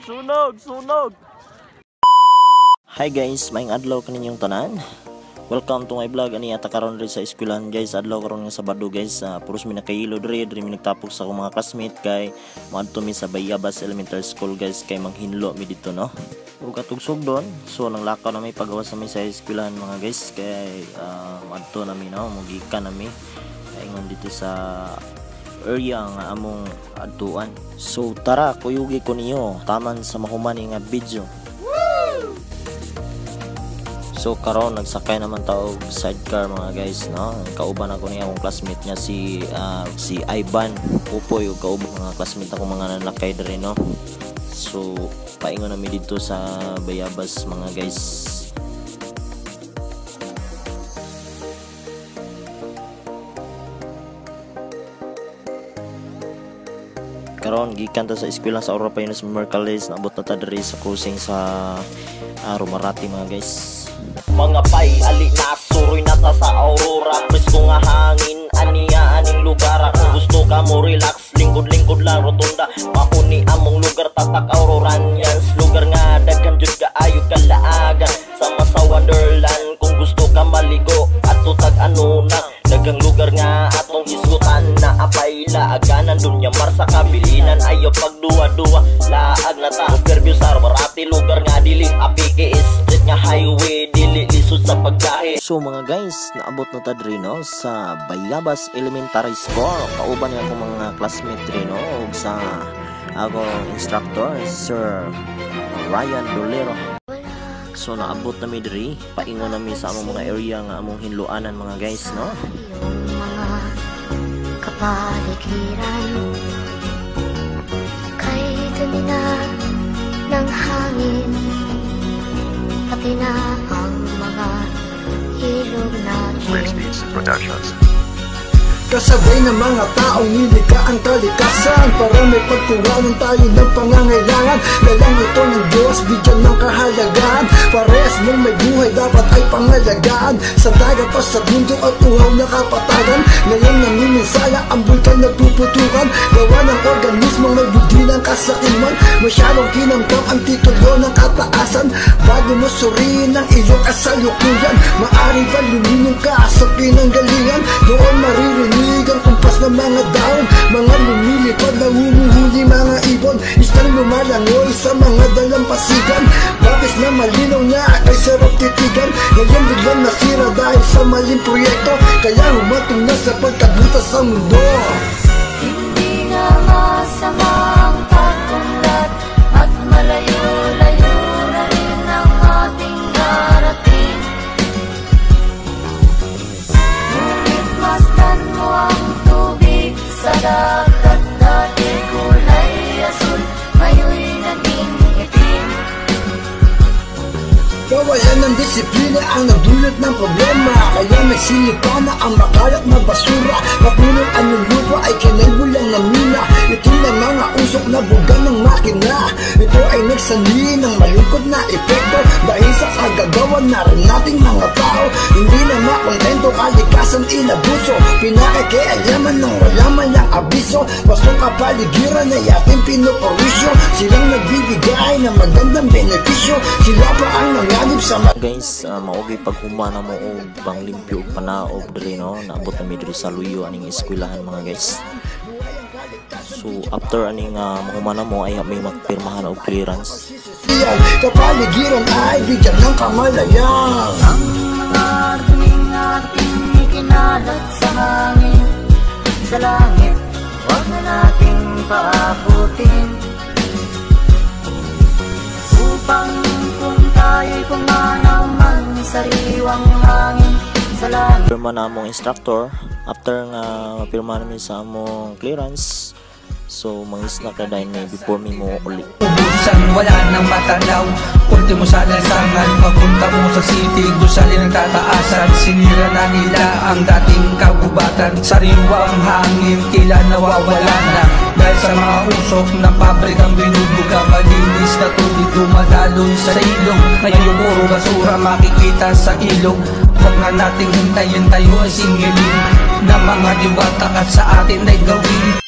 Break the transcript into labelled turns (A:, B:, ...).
A: Sunog! Sunog! Hi guys, maing adlaw kaninyong tanan. Welcome to my vlog. Ani ata karon rin sa eskwelahan guys. Adlaw karon nga Sabado guys. Puros mi nakahilo diri mi nagtapok sa akong mga classmate kay moadto mi sa Bayabas Elementary School guys kay manghinlo mi dito no. Ug katugsog doon. So nang lakaw na may pagawas sa mi sa eskwelahan mga guys kay moadto na mi no, mugikan na mi. Ingon dito sa area nga among adtuan. So tara kuyugi ko niyo taman sa mahumani nga video. So karon nagsakay naman tao sidecar mga guys no. Kauban ako niya akong classmate niya si Ivan Upoy ug kauban mga classmate ako mga nanakay diri no. So paingon nami dito sa Bayabas mga guys. Karon gikan ta sa eskwela sa Aurora Pioneers Memorial College, naabot na ta diri sa crossing sa Rumarati mga guys.
B: Mga pay ali na suroy na ta sa Aurora, presko nga hangin aniya aning lugar. Kung gusto ka mo relax, lingkod-lingkod lang rotunda, mauni among lugar tatak Auroranians. Lugar nga daghan jud kaayo kalaagan sama sa Wonderland. Kung gusto ka maligo at tutag ano na dagang lugar nga atong hisgutan na apay laaganan dunya mar sa kabilinan ayo pagduwa-duwa laag na ta overview sa Rumarati lugar nga dili apike street nga highway dili lisod sa paggahe.
A: So mga guys, naabot na ta diri no sa Bayabas Elementary School. Kauban niya akong mga classmate diri no ug sa akong instructor Sir Ryan Dolero. So naabot na mi diri, paingon na mi sa among mga area nga among hinluanan mga guys no.
C: Mga kapaligiran kay dumi na ng hangin, pati na ang mga ilog natin.
D: Kasabay ng mga taong nilikha ang kalikasan para may pagtuwanan tayo ng pangangailangan. Dalang ito ng Diyos, bigyan ng kahalagaan. Parehas mong may buhay, dapat ay pangalagaan. Sa dagat pa sa mundo at uhaw na kapatagan. Ngayon nanininsala ang bulkan nagpuputukan. Gawa ng organismo may budhi ng kasakiman. Masyadong kinamtam ang titulo ng kataasan. Bago mo suriin ang iyong kasalukuyan, maaari pa luminong ka sa pinanggalingan. Doon maririnig ang kumpas ng mga daon, mga lumilipad na humuhuli mga ibon. Isang lumalangoy sa mga dalampasigan. Bakit na malinaw na ay sarap titigan. Ngayon biglang nasira dahil sa maling proyekto, kaya humatong na sa pagkabutas sa mundo.
C: Hindi na masamang pagkunlat at malayo-layo na rin ang ating darating. Ngunit masdan mo ang tubig sa dagat, dati kulay asul, ngayon'y naging itim.
D: Kawalan ng disiplina ang nagdulot ng problema, kaya nagsilipa na ang makalat na basura. Mapulong ang lupa ay kinaybulan ng mina. Ito na mga usok na buga ng makina. Ito ay nagsanli ng malungkot na epekto dahil sa kagagawan na rin nating mga tao. Hindi na makontento, kalikasan inabuso, pinakikialaman ng wala man lang abiso. Bastong kapaligiran na yating pinoporisyo, silang nagbibigay ng magandang benepisyo. Sila pa ang nanganib sa
A: Guys, maugay paghumana mo og bang limpyo og panaog diri no. Naabot na mi diri sa Luyo aning eskwelahan mga guys. So after aning mahumana mo ay may magpirmahan og clearance.
D: kapaligiran ay bigyan ng kamalayan.
C: Ang mga artining ating ikinalat sa hangin, sa langit, huwag na nating paabutin. Upang kung tayo'y pumanaw man sariwang hangin sa langit.
A: Pirma na among instructor after nga mapirma namin sa among clearance. So mangisnak na dahil may before me mo uli.
E: Ubusan, wala nang matanaw. Ultimo sa lansangan, papunta mo sa city, gusali ng tataasan. Sinira na nila ang dating kagubatan. Sariwang hangin, tila nawawala na dahil sa mga usok na pabrikang binubuga. Malinis na tubig dumadaloy sa ilog. Ngayon puro basura makikita sa ilog. Huwag na nating hintayin, tayo ay singilin na mga diwata at sa atin ay gawin.